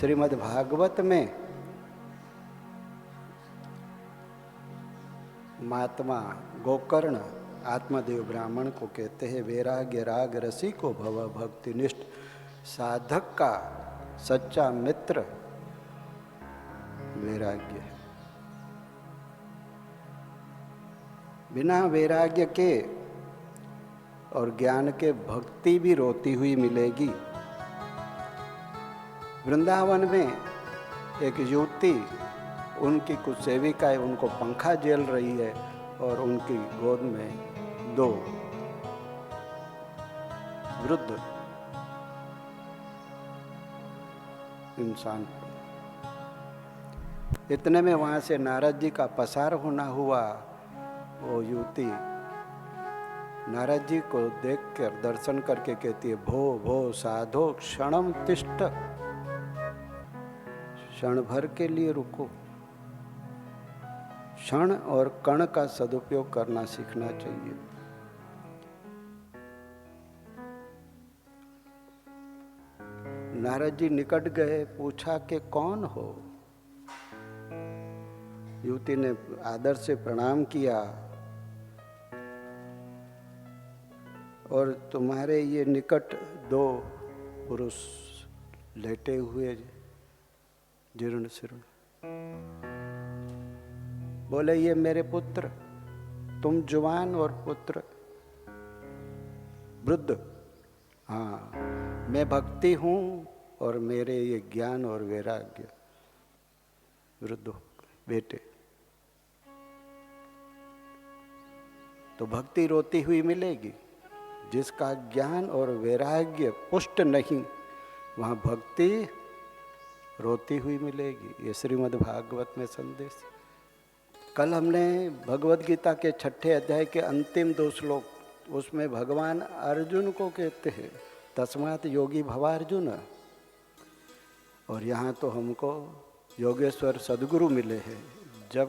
श्रीमद् भागवत में महात्मा गोकर्ण आत्मदेव ब्राह्मण को कहते हैं, वैराग्य राग रसी को भव भक्तिनिष्ठ साधक का सच्चा मित्र वैराग्य है। बिना वैराग्य के और ज्ञान के भक्ति भी रोती हुई मिलेगी। वृंदावन में एक युवती, उनकी कुछ सेविकाएं उनको पंखा झेल रही है और उनकी गोद में दो वृद्ध इंसान। इतने में वहां से नारद जी का पसार होना हुआ। वो युवती नारद जी को देखकर दर्शन करके कहती है, भो भो साधो क्षणम तिष्ठ, क्षण भर के लिए रुको। क्षण और कण का सदुपयोग करना सीखना चाहिए। नारद जी निकट गए, पूछा कि कौन हो। युवती ने आदर से प्रणाम किया और तुम्हारे ये निकट दो पुरुष लेटे हुए जीर्ण शीर्ण, बोले ये मेरे पुत्र, तुम जवान और पुत्र वृद्ध। हाँ, मैं भक्ति हूं और मेरे ये ज्ञान और वैराग्य। वृद्ध बेटे, तो भक्ति रोती हुई मिलेगी। जिसका ज्ञान और वैराग्य पुष्ट नहीं, वहां भक्ति रोती हुई मिलेगी। ये श्रीमद् भागवत में संदेश। कल हमने भगवद गीता के 6ठे अध्याय के अंतिम 2 श्लोक, उसमें भगवान अर्जुन को कहते हैं, तस्मात् योगी भवार्जुन। और यहाँ तो हमको योगेश्वर सद्गुरु मिले हैं। जब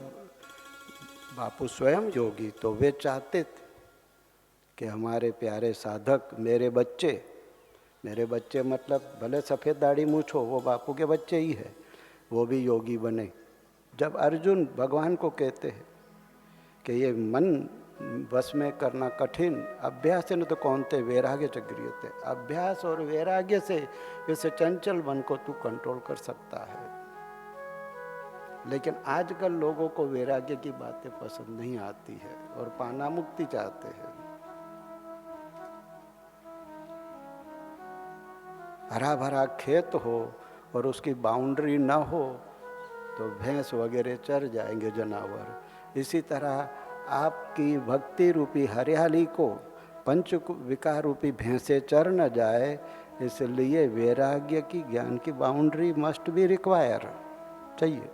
बापू स्वयं योगी, तो वे चाहते थे कि हमारे प्यारे साधक, मेरे बच्चे मतलब भले सफ़ेद दाढ़ी मूछ हो, वो बापू के बच्चे ही है, वो भी योगी बने। जब अर्जुन भगवान को कहते हैं कि ये मन बस में करना कठिन, अभ्यास न तो कौनते वैराग्य च गृह्यते, अभ्यास और वैराग्य से इस चंचल मन को तू कंट्रोल कर सकता है। लेकिन आजकल लोगों को वैराग्य की बातें पसंद नहीं आती है और पाना मुक्ति चाहते हैं। हरा भरा खेत हो और उसकी बाउंड्री ना हो तो भैंस वगैरह चर जाएंगे, जानवर। इसी तरह आपकी भक्ति रूपी हरियाली को पंच विकार रूपी भैंसे चर न जाए, इसलिए वैराग्य की, ज्ञान की बाउंड्री मस्ट बी रिक्वायर, चाहिए।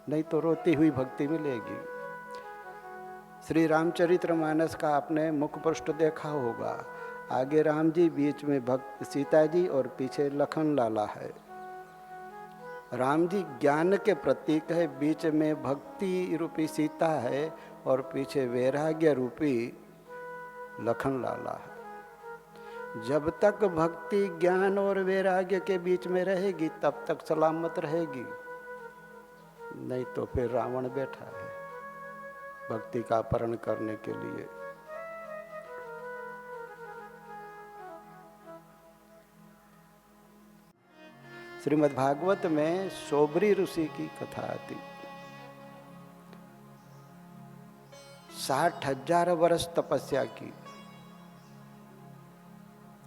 नहीं तो रोती हुई भक्ति मिलेगी। श्री रामचरितमानस का आपने मुख पृष्ठ देखा होगा। आगे राम जी, बीच में भक्त सीता जी और पीछे लखन लाला है। राम जी ज्ञान के प्रतीक है, बीच में भक्ति रूपी सीता है और पीछे वैराग्य रूपी लखन लाला है। जब तक भक्ति ज्ञान और वैराग्य के बीच में रहेगी तब तक सलामत रहेगी, नहीं तो फिर रावण बैठा है भक्ति का अपहरण करने के लिए। श्रीमद् भागवत में शोभरी ऋषि की कथा आती। 60,000 वर्ष तपस्या की।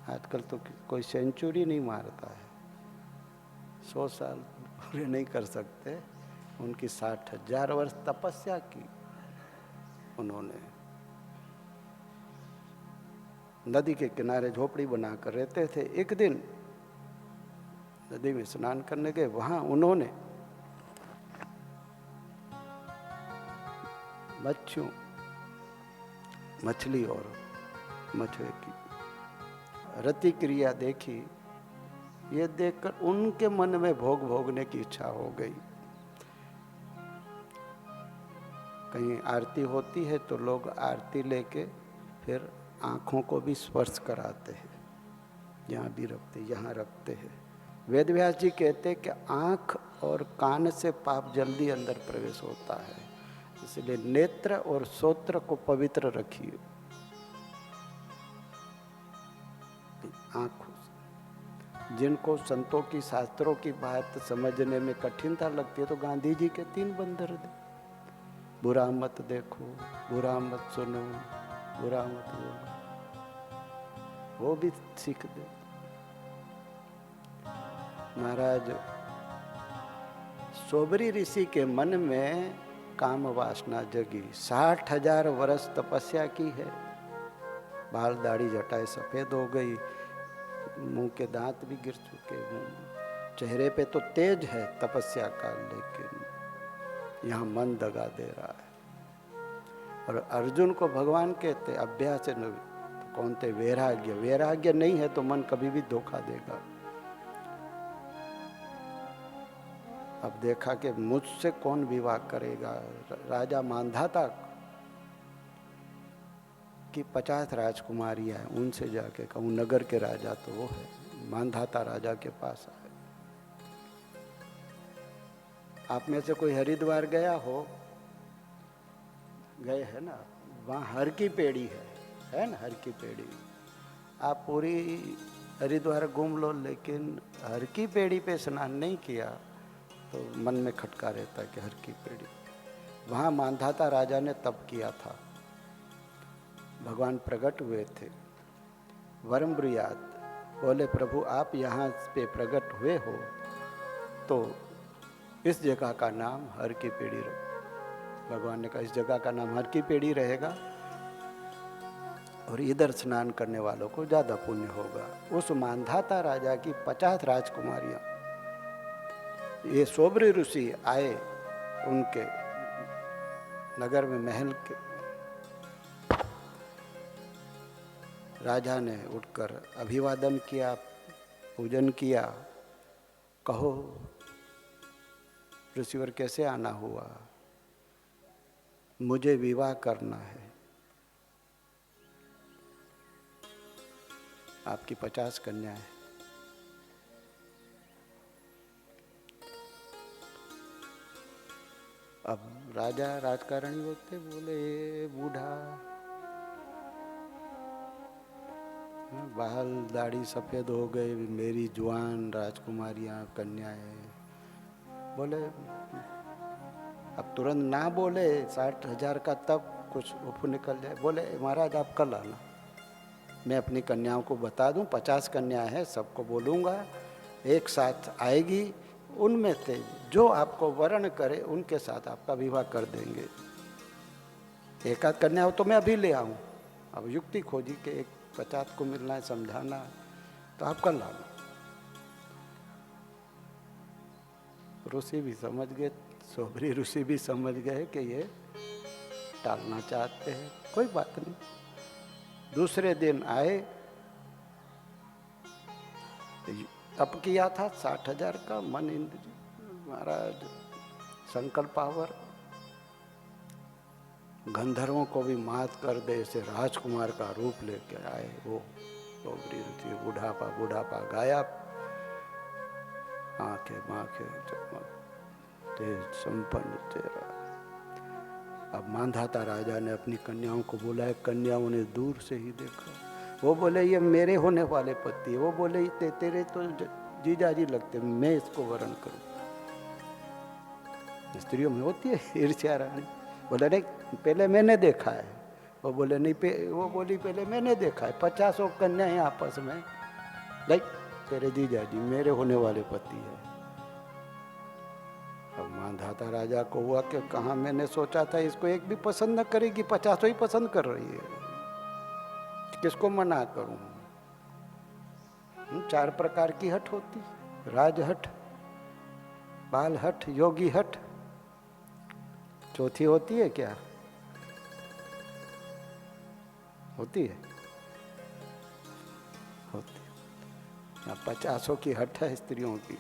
आजकल तो कोई सेंचुरी नहीं मारता है, 100 साल पूरे नहीं कर सकते। उनकी 60,000 वर्ष तपस्या की उन्होंने। नदी के किनारे झोपड़ी बनाकर रहते थे। एक दिन नदी में स्नान करने गए, वहां उन्होंने मछली और मछुए की रति क्रिया देखी। ये देखकर उनके मन में भोग भोगने की इच्छा हो गई। कहीं आरती होती है तो लोग आरती लेके फिर आँखों को भी स्पर्श कराते हैं। यहाँ भी रखते, यहाँ रखते हैं। वेद व्यास जी कहते कि आँख और कान से पाप जल्दी अंदर प्रवेश होता है, इसलिए नेत्र और श्रोत्र को पवित्र रखिए। आँखों से जिनको संतों की शास्त्रों की बात समझने में कठिनता लगती है तो गांधी जी के 3 बंदर दे, बुरा मत देखो, बुरा मत सुनो, बुरा मत बोलो, वो भी सीख दे। महाराज सोबरी ऋषि के मन में काम वासना जगी, 60,000 वर्ष तपस्या की है, बाल दाढ़ी जटाएं सफेद हो गई, मुंह के दांत भी गिर चुके, चेहरे पे तो तेज है तपस्या का, लेकिन यहाँ मन दगा दे रहा है। और अर्जुन को भगवान कहते अभ्यास न, तो कौन थे? वैराग्य। वैराग्य नहीं है तो मन कभी भी धोखा देगा। अब देखा कि मुझसे कौन विवाह करेगा। राजा मांधाता की 50 राजकुमारियां हैं, उनसे जाके कहूँ, नगर के राजा तो वो है। मांधाता राजा के पास आए। आप में से कोई हरिद्वार गया हो? गए है ना? वहाँ हर की पेड़ी है ना? हर की पेड़ी। आप पूरी हरिद्वार घूम लो, लेकिन हर की पेड़ी पे स्नान नहीं किया तो मन में खटका रहता है कि हर की पेड़ी। वहाँ मांधाता राजा ने तप किया था, भगवान प्रकट हुए थे। वरम ब्रुयात, बोले प्रभु आप यहाँ पे प्रकट हुए हो तो इस जगह का नाम हर की पेड़ी रखो। भगवान ने कहा इस जगह का नाम हर की पेड़ी रहेगा और इधर स्नान करने वालों को ज़्यादा पुण्य होगा। उस मांधाता राजा की 50 राजकुमारियाँ, ये सोबरी ऋषि आए उनके नगर में, महल के। राजा ने उठकर अभिवादन किया, पूजन किया। कहो ऋषिवर कैसे आना हुआ? मुझे विवाह करना है। आपकी 50 कन्याएं। अब राजा राजकारणी होते, बोले बूढ़ा, बाल दाढ़ी सफेद हो गए, मेरी जवान राजकुमारियां कन्याएं। बोले अब तुरंत ना बोले, 60,000 का तब कुछ उफ निकल जाए। बोले महाराज आप कल आना, मैं अपनी कन्याओं को बता दूं, 50 कन्या है, सबको बोलूँगा, एक साथ आएगी, उनमें से जो आपको वर्ण करे उनके साथ आपका विवाह कर देंगे। एक आध कन्या हो तो मैं अभी ले आऊँ। अब युक्ति खोजी कि एक 50 को मिलना है, समझाना, तो आप कल आना। ऋषि भी समझ गए, सोबरी ऋषि भी समझ गए कि ये टालना चाहते हैं, कोई बात नहीं। दूसरे दिन आए, तप किया था 60,000 का, मन इंद्रिय, महाराज संकल्प पावर, गंधर्वों को भी मात कर दे, ऐसे राजकुमार का रूप लेके आए। वो सोबरी ऋषि, बुढ़ापा गायब, आंखें माखे चमक, तेज संपन्न चेहरा। अब मांधाता राजा ने अपनी कन्याओं को बुलाया, कन्याओं ने दूर से ही देखा। वो बोले ये मेरे होने वाले पति है। वो बोले तेरे तो जीजा जी लगते, मैं इसको वरण करूं। स्त्रियों में होती है ईर्ष्या रानी। बोले नहीं पहले मैंने देखा है। वो बोले नहीं, वो बोली पहले मैंने देखा है, 50 कन्याएं आपस में, लाइक तेरे जीजा जी मेरे होने वाले पति है। अब मांधाता राजा को हुआ कि कहाँ मैंने सोचा था इसको एक भी पसंद न करेगी, 50 ही पसंद कर रही है, किसको मना करूं। 4 प्रकार की हट होती, राजहट, बाल हट, योगी हट, चौथी होती है क्या? होती है, होती है। 50 की हट है स्त्रियों की।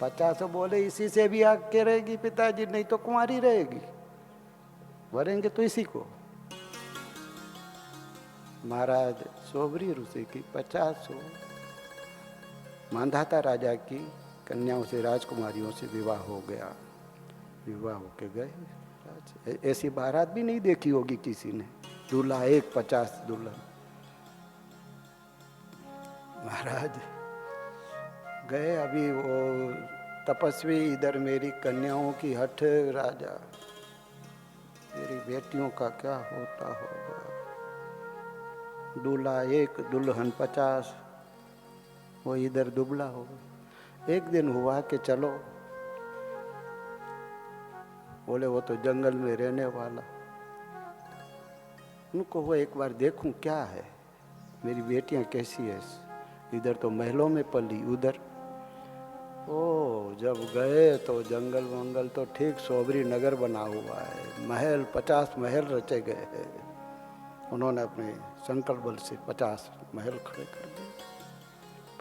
50 बोले इसी से भी आग के रहेगी पिताजी, नहीं तो कुंवारी रहेगी, वरेंगे तो इसी को। महाराज सोबरी ऋषि की 50 हो। मांधाता राजा की कन्याओं से, राजकुमारियों से विवाह हो गया। विवाह होके गए। ऐसी बारात भी नहीं देखी होगी किसी ने। दूल्हा एक, 50 दुल्हन। महाराज गए। अभी वो तपस्वी इधर मेरी कन्याओं की हठ, राजा मेरी बेटियों का क्या होता होगा। दूल्हा एक, दुल्हन 50, वो इधर दुबला हो गया। एक दिन हुआ कि चलो, बोले वो तो जंगल में रहने वाला, उनको वो एक बार देखूं क्या है, मेरी बेटियां कैसी है। इधर तो महलों में पली, उधर ओ जब गए तो जंगल वंगल तो ठीक सोबरी नगर बना हुआ है। महल 50 महल रचे गए हैं। उन्होंने अपने संकल्प बल से 50 महल खड़े कर दिए।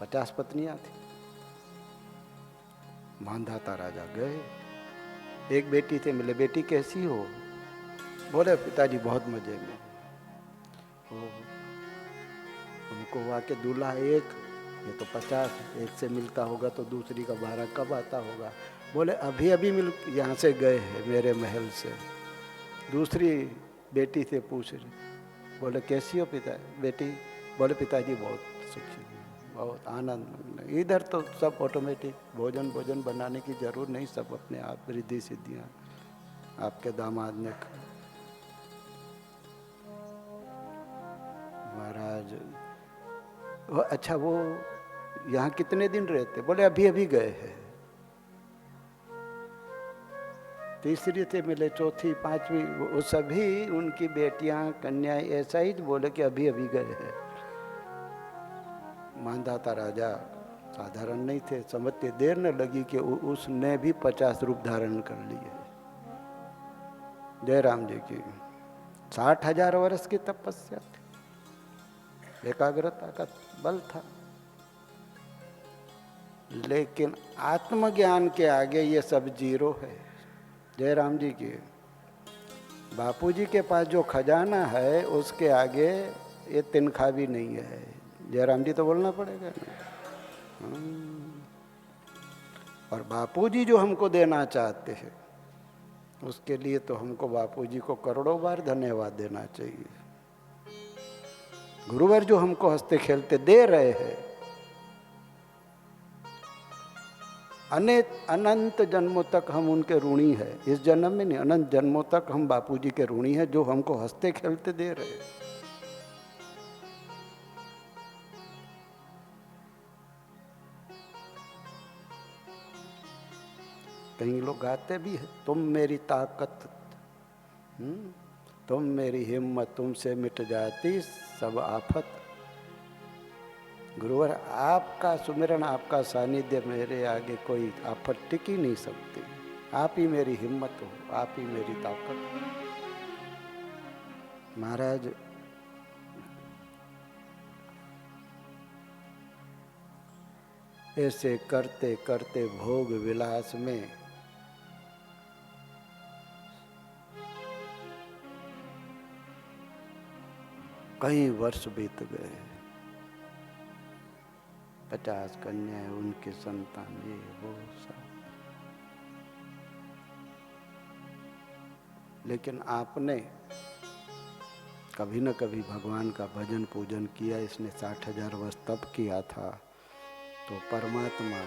50 पत्नियां थी। मांधाता राजा गए। एक बेटी थे, मिले, बेटी कैसी हो? बोले पिताजी बहुत मजे में। उनको हुआ कि दूल्हा एक, ये तो 50, एक से मिलता होगा तो दूसरी का 12 कब आता होगा। बोले अभी अभी मिल यहाँ से गए हैं मेरे महल से। दूसरी बेटी से पूछ रही, बोले कैसी हो पिता बेटी? बोले पिताजी बहुत सुखी, बहुत आनंद। इधर तो सब ऑटोमेटिक, भोजन बनाने की जरूरत नहीं, सब अपने आप रिद्धि सिद्धियाँ आपके दामाद ने। महाराज अच्छा वो यहाँ कितने दिन रहते? बोले अभी अभी गए हैं। तीसरी से मिले, चौथी, पांचवी, वो सभी उनकी बेटियां कन्याएं ऐसा ही बोले कि अभी अभी गए हैं। मांधाता राजा साधारण नहीं थे, समझते देर न लगी कि उसने भी 50 रूप धारण कर लिए। जयराम जी की 60,000 वर्ष की तपस्या थी, एकाग्रता का बल था। लेकिन आत्मज्ञान के आगे ये सब जीरो है। जयराम जी की बापूजी के पास जो खजाना है उसके आगे ये तिनखा भी नहीं है। जयराम जी तो बोलना पड़ेगा ना। और बापूजी जो हमको देना चाहते हैं उसके लिए तो हमको बापूजी को करोड़ों बार धन्यवाद देना चाहिए। गुरुवर जो हमको हंसते खेलते दे रहे हैं, अनंत जन्मों तक हम उनके ऋणी हैं। इस जन्म में नहीं, अनंत जन्मों तक हम बापूजी के ऋणी हैं जो हमको हंसते खेलते दे रहे हैं। कई लोग गाते भी है, तुम मेरी ताकत, तुम मेरी हिम्मत, तुमसे मिट जाती सब आफत। गुरुवर आपका सुमिरन, आपका सानिध्य, मेरे आगे कोई आफत टिक ही नहीं सकती। आप ही मेरी हिम्मत हो, आप ही मेरी ताकत। महाराज ऐसे करते करते भोग विलास में कई वर्ष बीत गए। 50 कन्याएं, उनके संतान, ये वो सब। लेकिन आपने कभी न कभी भगवान का भजन पूजन किया। इसने 60,000 वर्ष तप किया था, तो परमात्मा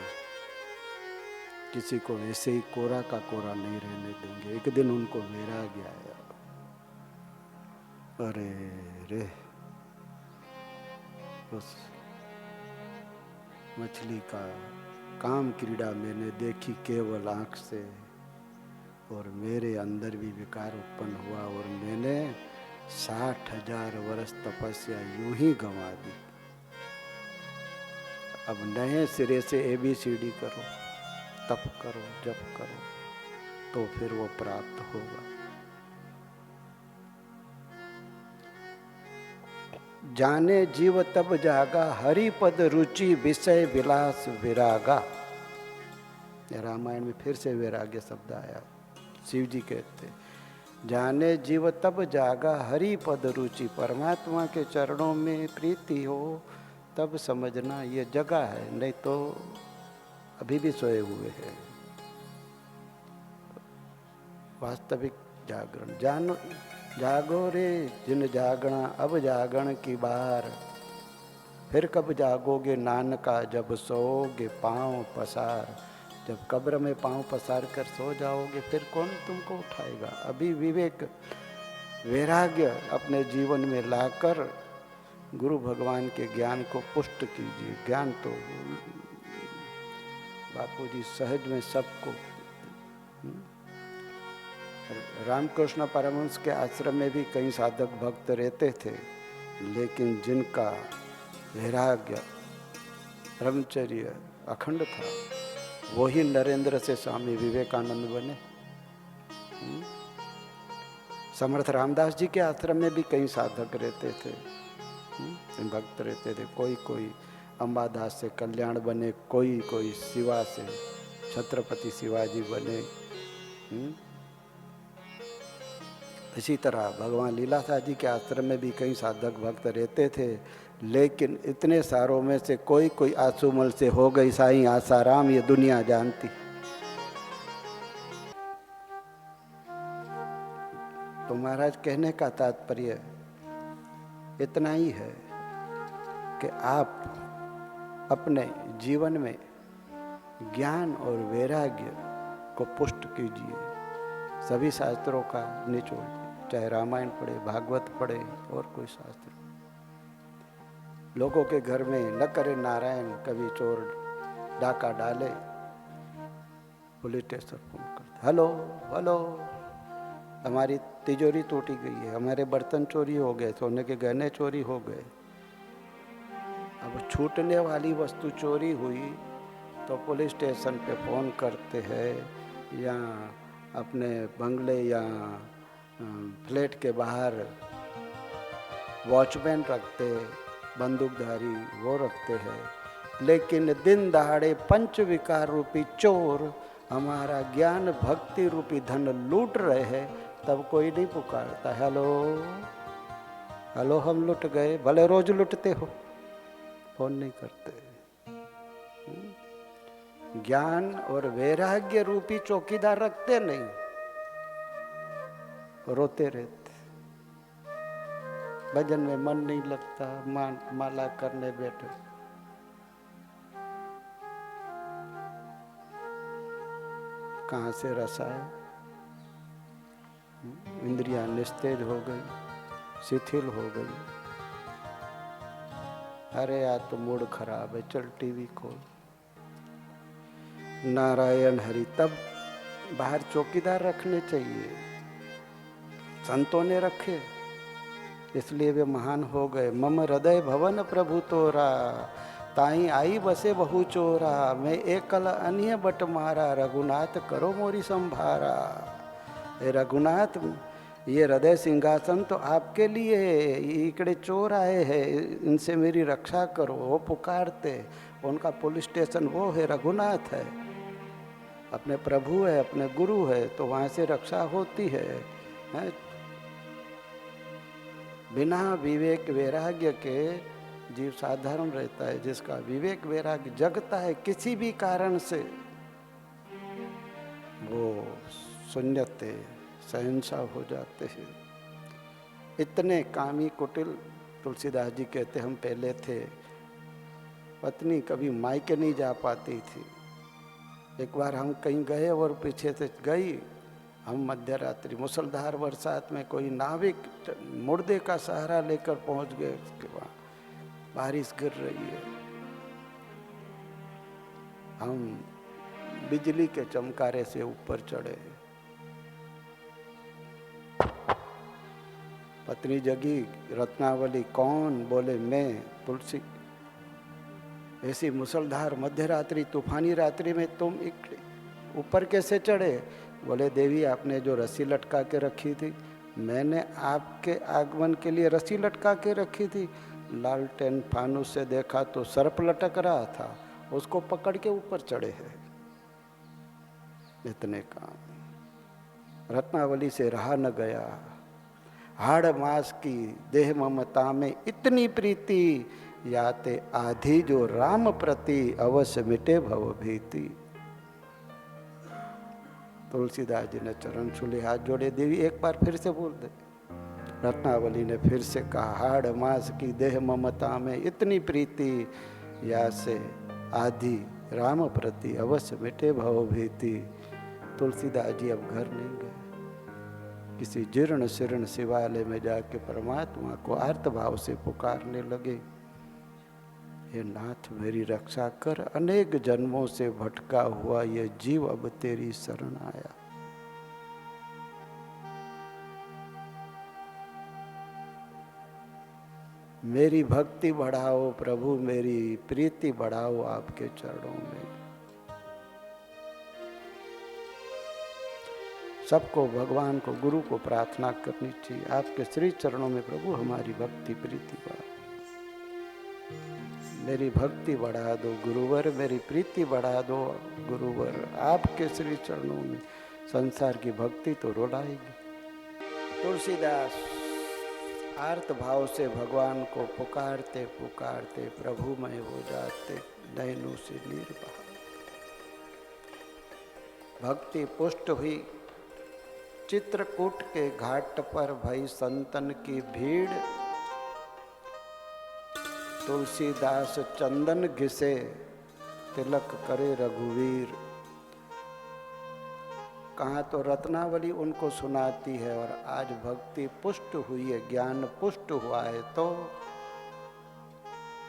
किसी को ऐसे ही कोरा का कोरा नहीं रहने देंगे। एक दिन उनको वैराग्य आया, अरे रे उस मछली का काम क्रीड़ा मैंने देखी केवल आँख से, और मेरे अंदर भी विकार उत्पन्न हुआ और मैंने 60,000 वर्ष तपस्या यूं ही गंवा दी। अब नए सिरे से ABCD करो, तप करो, जप करो, तो फिर वो प्राप्त होगा। जाने जीव तब जागा, हरि पद रुचि विषय विलास विरागा। रामायण में फिर से वैराग्य शब्द आया। शिव जी कहते जाने जीव तब जागा हरि पद रुचि, परमात्मा के चरणों में प्रीति हो तब समझना ये जगह है, नहीं तो अभी भी सोए हुए हैं। वास्तविक जागरण जानो, जागो रे जिन जागना अब जागण की बार, फिर कब जागोगे नानका जब सोओगे पांव पसार। जब कब्र में पांव पसार कर सो जाओगे फिर कौन तुमको उठाएगा। अभी विवेक वैराग्य अपने जीवन में लाकर गुरु भगवान के ज्ञान को पुष्ट कीजिए। ज्ञान तो बापूजी सहज में सबको। रामकृष्ण परमहंस के आश्रम में भी कई साधक भक्त रहते थे, लेकिन जिनका वैराग्य ब्रह्मचर्य अखंड था, वही नरेंद्र से स्वामी विवेकानंद बने। समर्थ रामदास जी के आश्रम में भी कई साधक रहते थे, भक्त रहते थे। कोई अंबादास से कल्याण बने, कोई शिवा से छत्रपति शिवाजी बने। इसी तरह भगवान लीलाशाह जी के आश्रम में भी कई साधक भक्त रहते थे, लेकिन इतने सारों में से कोई आंसूमल से हो गई साईं आसाराम, ये दुनिया जानती। तो महाराज कहने का तात्पर्य इतना ही है कि आप अपने जीवन में ज्ञान और वैराग्य को पुष्ट कीजिए। सभी शास्त्रों का निचोड़, चाहे रामायण पढ़े, भागवत पढ़े और कोई शास्त्र। लोगों के घर में न करे नारायण, कभी चोर डाका डाले, पुलिस स्टेशन फोन करते, हेलो हेलो हमारी तिजोरी टूटी गई है, हमारे बर्तन चोरी हो गए, सोने के गहने चोरी हो गए। अब छूटने वाली वस्तु चोरी हुई तो पुलिस स्टेशन पे फोन करते हैं, या अपने बंगले या फ्लैट के बाहर वॉचमैन रखते, बंदूकधारी वो रखते हैं। लेकिन दिन दहाड़े पंच विकार रूपी चोर हमारा ज्ञान भक्ति रूपी धन लूट रहे हैं, तब कोई नहीं पुकारता, हेलो हेलो हम लुट गए। भले रोज लुटते हो, फोन नहीं करते। ज्ञान और वैराग्य रूपी चौकीदार रखते नहीं, रोते रहते। भजन में मन नहीं लगता, माला करने बैठे, कहाँ से रस आए। इंद्रियां निस्तेज हो गई, शिथिल हो गई। अरे यार तो मूड खराब है, चल टीवी खोल, नारायण हरि। तब बाहर चौकीदार रखने चाहिए, संतों ने रखे इसलिए वे महान हो गए। मम हृदय भवन प्रभु तोरा, ताई आई बसे बहु चोरा, मैं एकल अन्य बट मारा, रघुनाथ करो मोरी संभारा। रघुनाथ, ये हृदय सिंहासन तो आपके लिए है, इकड़े चोर आए हैं, इनसे मेरी रक्षा करो। वो पुकारते, उनका पुलिस स्टेशन वो है, रघुनाथ है, अपने प्रभु है, अपने गुरु है, तो वहाँ से रक्षा होती है। बिना विवेक वैराग्य के जीव साधारण रहता है। जिसका विवेक वैराग्य जगता है किसी भी कारण से, वो शून्यते सहनसा हो जाते हैं। इतने कामी कुटिल, तुलसीदास जी कहते हम पहले थे, पत्नी कभी मायके नहीं जा पाती थी। एक बार हम कहीं गए और पीछे से गई, हम मध्य रात्रि मुसलधार बरसात में, कोई नाविक मुर्दे का सहारा लेकर पहुंच गए, उसके वहां बारिश गिर रही है। हम बिजली के चमकारे से ऊपर चढ़े, पत्नी जगी, रत्नावली कौन? बोले मैं तुलसी। ऐसी मुसलधार मध्य रात्रि तूफानी रात्रि में तुम ऊपर कैसे चढ़े? बोले देवी आपने जो रस्सी लटका के रखी थी, मैंने आपके आगमन के लिए रस्सी लटका के रखी थी। लालटेन फानुस से देखा तो सर्प लटक रहा था, उसको पकड़ के ऊपर चढ़े हैं। इतने काम। रत्नावली से रहा न गया। हाड़ मास की देह ममता में इतनी प्रीति, याते आधी जो राम प्रति, अवश्य मिटे भव भीति। तुलसीदास जी ने चरण छूले, हाथ जोड़े। देवी एक बार फिर से बोल दे। रत्नावली ने फिर से कहा, हाड़ मास की देह ममता में इतनी प्रीति, या से आधी राम प्रति, अवश्य मिटे भव भीति। तुलसीदास जी अब घर नहीं गए, किसी जीर्ण शीर्ण शिवालय में जाके परमात्मा को आर्त भाव से पुकारने लगे, हे नाथ मेरी रक्षा कर, अनेक जन्मों से भटका हुआ ये जीव अब तेरी शरण आया। मेरी भक्ति बढ़ाओ प्रभु, मेरी प्रीति बढ़ाओ आपके चरणों में। सबको भगवान को, गुरु को प्रार्थना करनी चाहिए, आपके श्री चरणों में प्रभु हमारी भक्ति प्रीति बढ़ा, मेरी भक्ति बढ़ा दो गुरुवर, मेरी प्रीति बढ़ा दो गुरुवर। आपके श्री चरणों में संसार की भक्ति तो रुलाएगी। तुलसीदास आर्त भाव से भगवान को पुकारते पुकारते प्रभुमय हो जाते, नैनों से नीर बहा। भक्ति पुष्ट हुई। चित्रकूट के घाट पर भई संतन की भीड़, तुलसीदास चंदन घिसे, तिलक करे रघुवीर। कहाँ तो रत्नावली उनको सुनाती है, और आज भक्ति पुष्ट हुई है, ज्ञान पुष्ट हुआ है, तो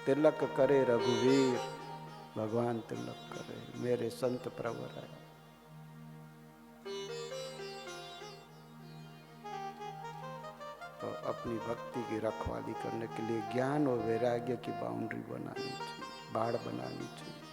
तिलक करे रघुवीर, भगवान तिलक करे, मेरे संत प्रवर है। तो अपनी भक्ति की रखवाली करने के लिए ज्ञान और वैराग्य की बाउंड्री बनानी चाहिए, बाड़ बनानी चाहिए।